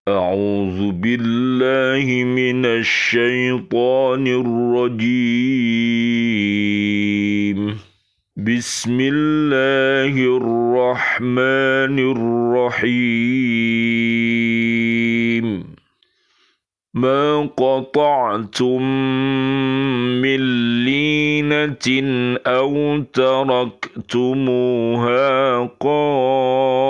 أعوذ بالله من الشيطان الرجيم. بسم الله الرحمن الرحيم. ما قطعتم من لينة أو تركتموها قائمة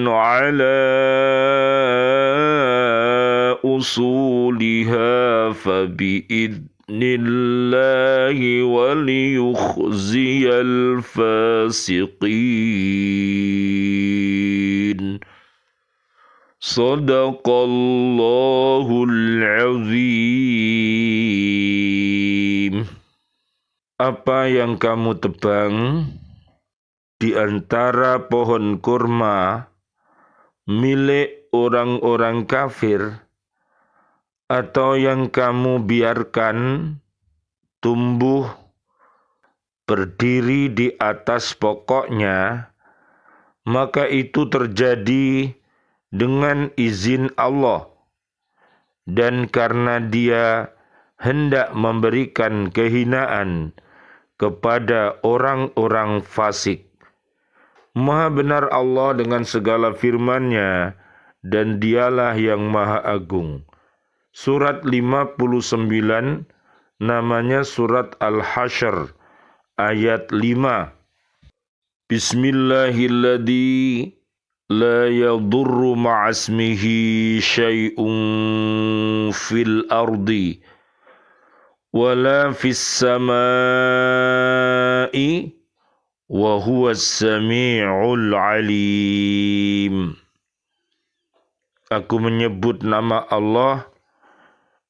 على أصولها فبإذن الله وليخزي الفاسقين. Sadaqallahul azim. Apa yang kamu tebang di antara pohon kurma milik orang-orang kafir, atau yang kamu biarkan tumbuh berdiri di atas pokoknya, maka itu terjadi dengan izin Allah, dan karena Dia hendak memberikan kehinaan kepada orang-orang fasik. Maha benar Allah dengan segala firman-Nya, dan Dialah yang Maha Agung. Surat 59, namanya Surat Al-Hasyr, ayat 5. Bismillahilladzi la yadurru ma'asmihi syai'un fil ardi wala fis samai wa huwas sami'ul alim. Aku menyebut nama Allah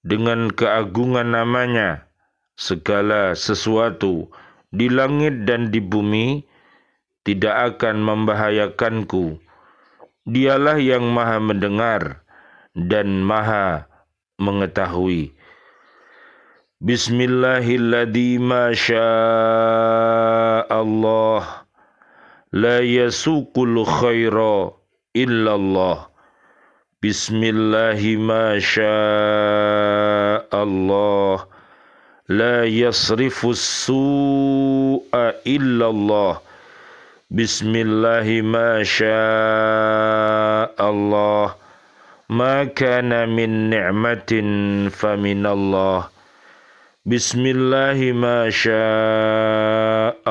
dengan keagungan namanya. Segala sesuatu di langit dan di bumi tidak akan membahayakanku. Dialah yang Maha mendengar dan Maha mengetahui. Bismillahilladzi ma sya'allah la yasuqul khaira illallah. Bismillahi ma sya'allah la yasrifus su'a illallah. Bismillahi ma sya'allah ma kana min ni'matin faminallah. Bismillahi ma sya'allah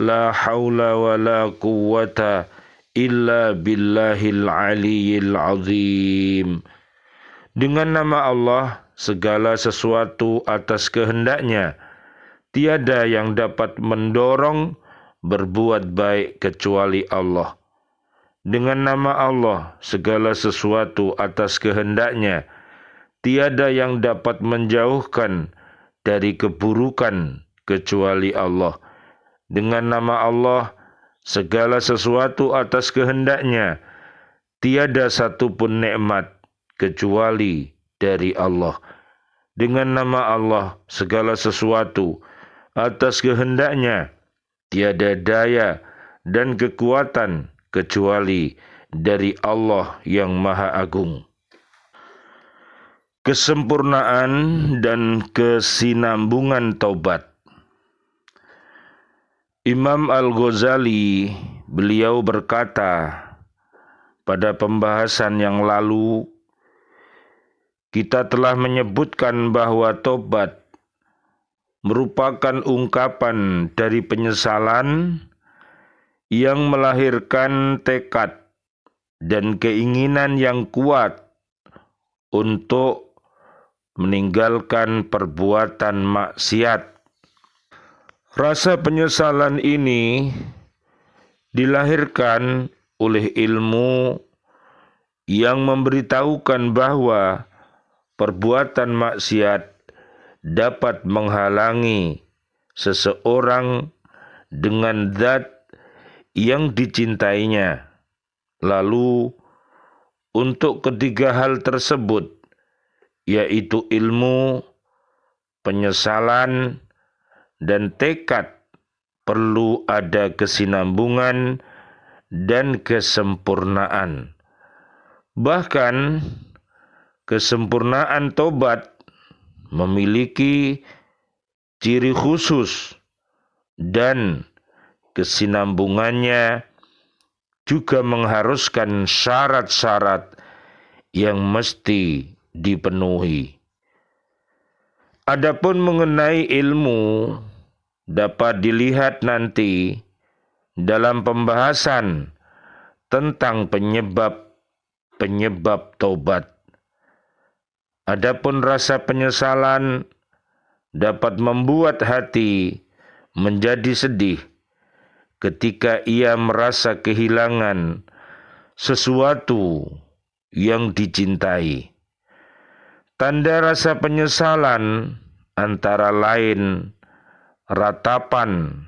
la hawla wa la quwwata illa billahil aliyyil azim. Dengan nama Allah, segala sesuatu atas kehendaknya, tiada yang dapat mendorong berbuat baik kecuali Allah. Dengan nama Allah, segala sesuatu atas kehendaknya, tiada yang dapat menjauhkan dari keburukan kecuali Allah. Dengan nama Allah, segala sesuatu atas kehendaknya, tiada satupun nikmat kecuali dari Allah. Dengan nama Allah, segala sesuatu atas kehendaknya, tiada daya dan kekuatan kecuali dari Allah yang Maha Agung. Kesempurnaan dan kesinambungan taubat. Imam Al-Ghazali, beliau berkata pada pembahasan yang lalu, kita telah menyebutkan bahwa taubat merupakan ungkapan dari penyesalan yang melahirkan tekad dan keinginan yang kuat untuk meninggalkan perbuatan maksiat. Rasa penyesalan ini dilahirkan oleh ilmu yang memberitahukan bahwa perbuatan maksiat dapat menghalangi seseorang dengan zat yang dicintainya. Lalu untuk ketiga hal tersebut, yaitu ilmu, penyesalan, dan tekad, perlu ada kesinambungan dan kesempurnaan. Bahkan kesempurnaan tobat memiliki ciri khusus dan kesinambungannya juga mengharuskan syarat-syarat yang mesti dipenuhi. Adapun mengenai ilmu dapat dilihat nanti dalam pembahasan tentang penyebab tobat. Adapun rasa penyesalan dapat membuat hati menjadi sedih ketika ia merasa kehilangan sesuatu yang dicintai. Tanda rasa penyesalan antara lain ratapan,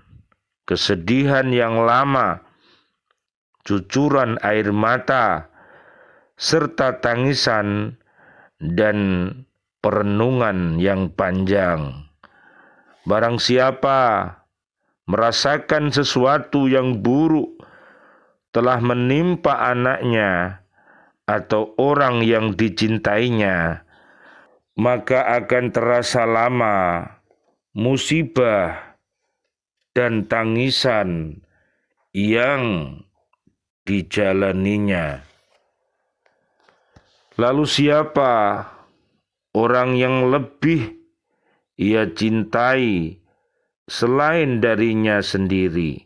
kesedihan yang lama, cucuran air mata, serta tangisan dan perenungan yang panjang. Barang siapa merasakan sesuatu yang buruk telah menimpa anaknya atau orang yang dicintainya, maka akan terasa lama musibah dan tangisan yang dijalaninya. Lalu siapa orang yang lebih ia cintai selain darinya sendiri?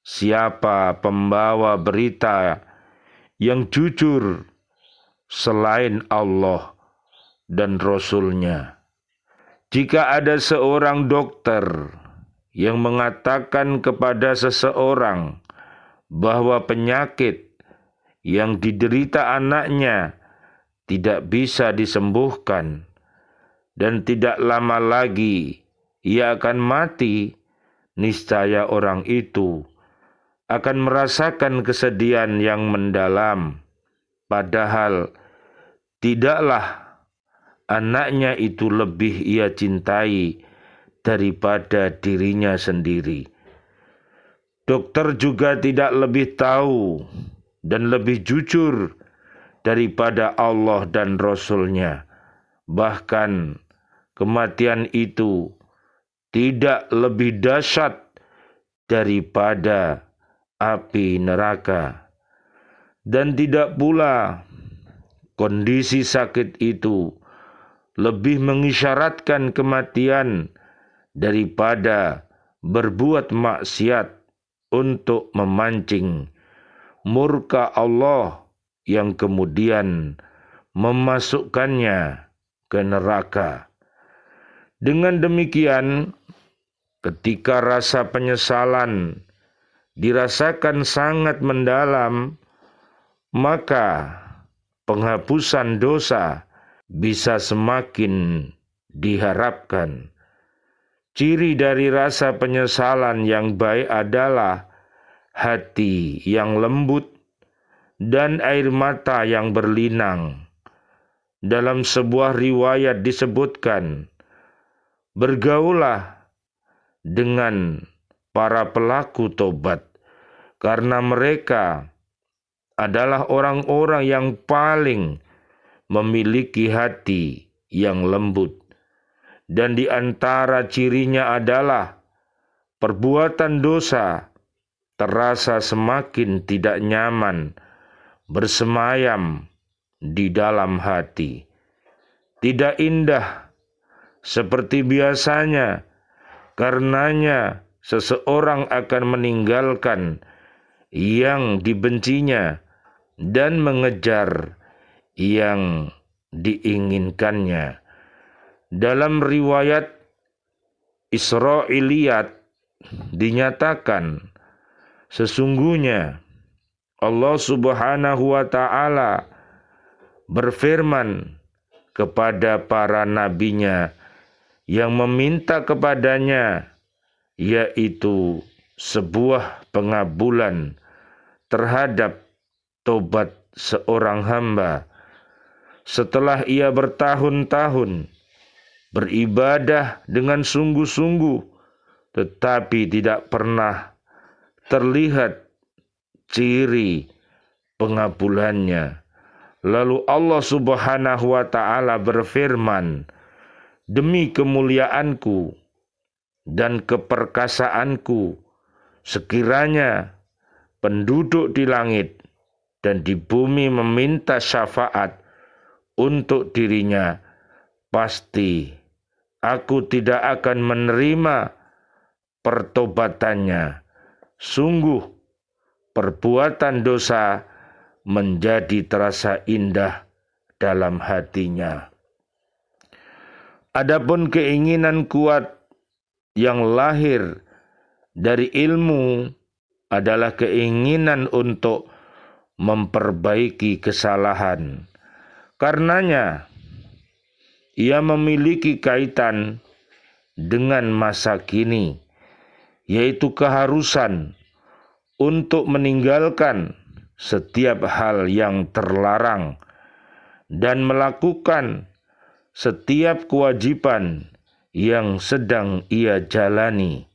Siapa pembawa berita yang jujur selain Allah dan Rasul-Nya? Jika ada seorang dokter yang mengatakan kepada seseorang bahwa penyakit yang diderita anaknya tidak bisa disembuhkan dan tidak lama lagi ia akan mati, niscaya orang itu akan merasakan kesedihan yang mendalam, padahal tidaklah anaknya itu lebih ia cintai daripada dirinya sendiri. Dokter juga tidak lebih tahu dan lebih jujur daripada Allah dan Rasul-Nya. Bahkan kematian itu tidak lebih dahsyat daripada api neraka. Dan tidak pula kondisi sakit itu lebih mengisyaratkan kematian daripada berbuat maksiat untuk memancing murka Allah yang kemudian memasukkannya ke neraka. Dengan demikian, ketika rasa penyesalan dirasakan sangat mendalam, maka penghapusan dosa bisa semakin diharapkan. Ciri dari rasa penyesalan yang baik adalah hati yang lembut dan air mata yang berlinang. Dalam sebuah riwayat disebutkan, bergaulah dengan para pelaku tobat, karena mereka adalah orang-orang yang paling memiliki hati yang lembut. Dan di antara cirinya adalah perbuatan dosa terasa semakin tidak nyaman bersemayam di dalam hati. Tidak indah seperti biasanya, karenanya seseorang akan meninggalkan yang dibencinya dan mengejar yang diinginkannya. Dalam riwayat Israiliyat dinyatakan, sesungguhnya Allah Subhanahu wa Ta'ala berfirman kepada para nabinya yang meminta kepadanya, yaitu sebuah pengabulan terhadap tobat seorang hamba setelah ia bertahun-tahun beribadah dengan sungguh-sungguh, tetapi tidak pernah terlihat ciri pengabulannya. Lalu Allah Subhanahu wa ta'ala berfirman, demi kemuliaanku dan keperkasaanku, sekiranya penduduk di langit dan di bumi meminta syafaat untuk dirinya, pasti aku tidak akan menerima pertobatannya. Sungguh perbuatan dosa menjadi terasa indah dalam hatinya. Adapun keinginan kuat yang lahir dari ilmu adalah keinginan untuk memperbaiki kesalahan. Karenanya, ia memiliki kaitan dengan masa kini, yaitu keharusan untuk meninggalkan setiap hal yang terlarang dan melakukan setiap kewajiban yang sedang ia jalani.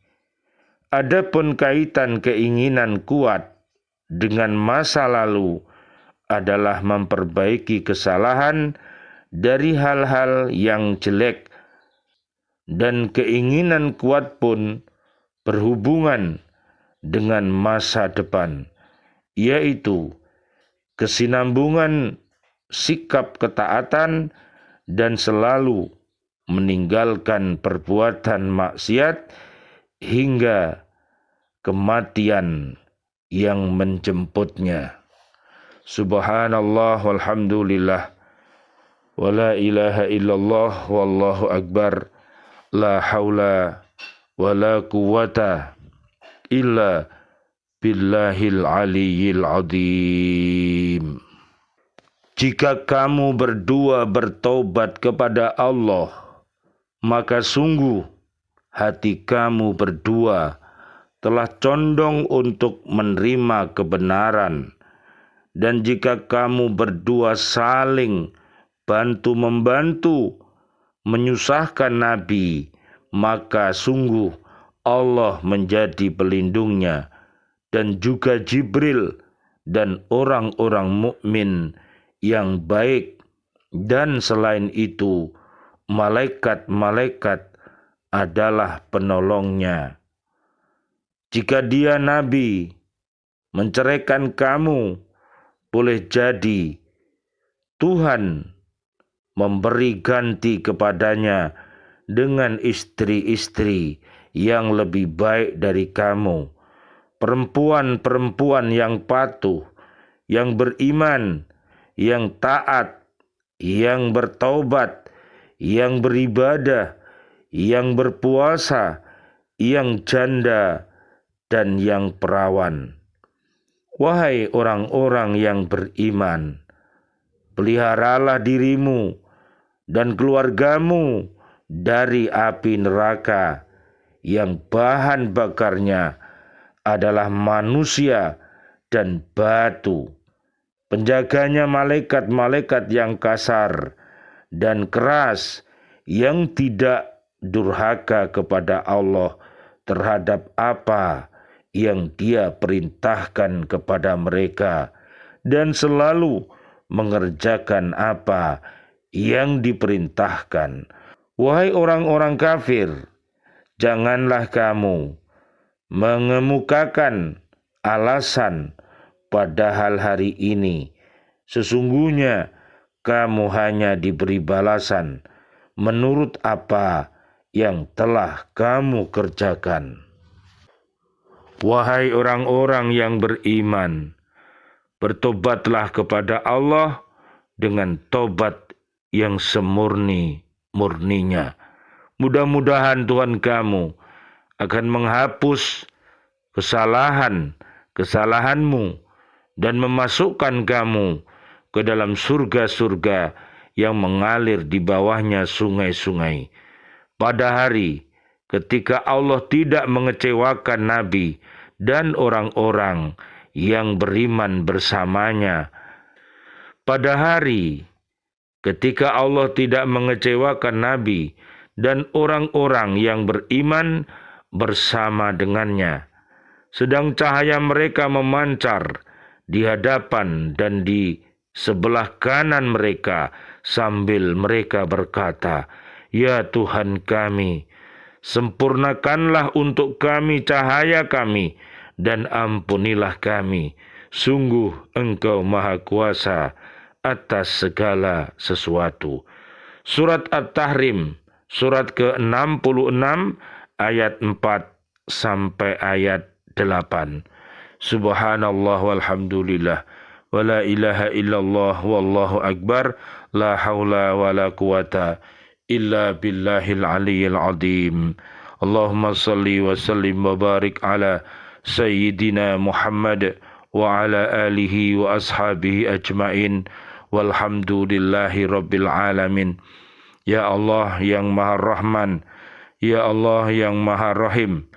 Adapun kaitan keinginan kuat dengan masa lalu adalah memperbaiki kesalahan dari hal-hal yang jelek, dan keinginan kuat pun berhubungan dengan masa depan, yaitu kesinambungan sikap ketaatan dan selalu meninggalkan perbuatan maksiat hingga kematian yang menjemputnya. Subhanallah walhamdulillah wa la ilaha illallah wallahu akbar, la haula wa la quwata illa billahil aliyyil azim. Jika kamu berdua bertobat kepada Allah, maka sungguh hati kamu berdua telah condong untuk menerima kebenaran. Dan jika kamu berdua saling bantu-membantu menyusahkan Nabi, maka sungguh Allah menjadi pelindungnya, dan juga Jibril dan orang-orang mukmin yang baik, dan selain itu malaikat-malaikat adalah penolongnya. Jika dia Nabi menceraikan kamu, boleh jadi Tuhan memberi ganti kepadanya dengan istri-istri yang lebih baik dari kamu, perempuan-perempuan yang patuh, yang beriman, yang taat, yang bertaubat, yang beribadah, yang berpuasa, yang janda, dan yang perawan. Wahai orang-orang yang beriman, peliharalah dirimu dan keluargamu dari api neraka yang bahan bakarnya adalah manusia dan batu. Penjaganya malaikat-malaikat yang kasar dan keras, yang tidak durhaka kepada Allah terhadap apa yang Dia perintahkan kepada mereka, dan selalu mengerjakan apa yang diperintahkan. Wahai orang-orang kafir, janganlah kamu mengemukakan alasan padahal hari ini sesungguhnya kamu hanya diberi balasan menurut apa yang telah kamu kerjakan. Wahai orang-orang yang beriman, bertobatlah kepada Allah dengan tobat yang semurni-murninya. Mudah-mudahan Tuhan kamu akan menghapus kesalahanmu dan memasukkan kamu ke dalam surga-surga yang mengalir di bawahnya sungai-sungai. Pada hari ketika Allah tidak mengecewakan Nabi dan orang-orang yang beriman bersamanya. Pada hari ketika Allah tidak mengecewakan Nabi dan orang-orang yang beriman bersama dengannya, sedang cahaya mereka memancar di hadapan dan di sebelah kanan mereka, sambil mereka berkata, "Ya Tuhan kami, sempurnakanlah untuk kami cahaya kami, dan ampunilah kami. Sungguh Engkau Maha Kuasa atas segala sesuatu." Surat At-Tahrim, surat ke-66, ayat 4 sampai ayat 8. Subhanallah walhamdulillah, wa la ilaha illallah, wallahu akbar, la hawla wa la quwata illa billahil aliyyil azim. Allahumma salli wa sallim wa barik ala Sayyidina Muhammad wa ala alihi wa ashabihi ajmain, walhamdulillahi rabbil alamin. Ya Allah yang Maha Rahman, Ya Allah yang Maha Rahim,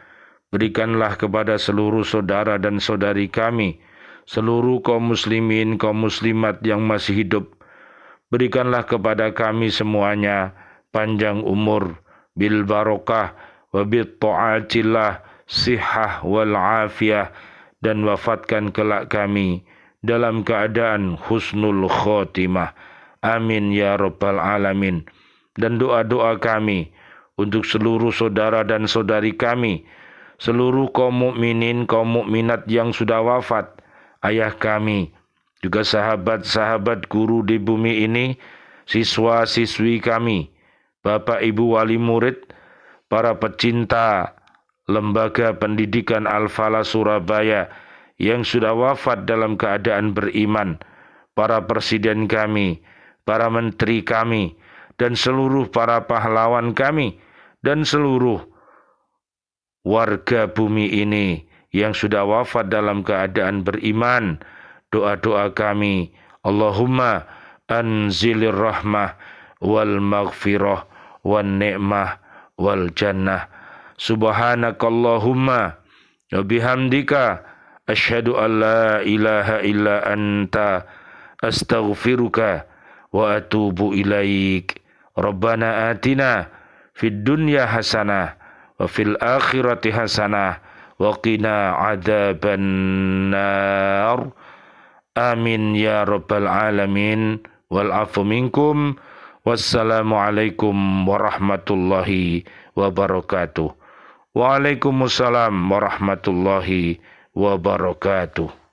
berikanlah kepada seluruh saudara dan saudari kami, seluruh kaum muslimin, kaum muslimat yang masih hidup. Berikanlah kepada kami semuanya panjang umur, bil barokah, wa bit ta'atillah, sihah wal afiyah, dan wafatkan kelak kami dalam keadaan husnul khotimah. Amin ya rabbal alamin. Dan doa-doa kami untuk seluruh saudara dan saudari kami, seluruh kaum mukminin, kaum mukminat yang sudah wafat, ayah kami, juga sahabat-sahabat guru di bumi ini, siswa-siswi kami, bapak ibu wali murid, para pecinta Lembaga Pendidikan Al-Falah Surabaya yang sudah wafat dalam keadaan beriman, para presiden kami, para menteri kami, dan seluruh para pahlawan kami, dan seluruh warga bumi ini yang sudah wafat dalam keadaan beriman. Doa-doa kami, Allahumma anzilir rahmah wal maghfirah wan ni'mah wal jannah. Subhanakallahumma wa bihamdika asyhadu an la ilaha illa anta astaghfiruka wa atubu ilaik. Rabbana atina fid dunya hasanah wa fil akhirati hasanah wa qina adzaban nar. Amin ya rabbal alamin. Wal afu minkum. Wassalamualaikum warahmatullahi wabarakatuh. Waalaikumsalam warahmatullahi wabarakatuh.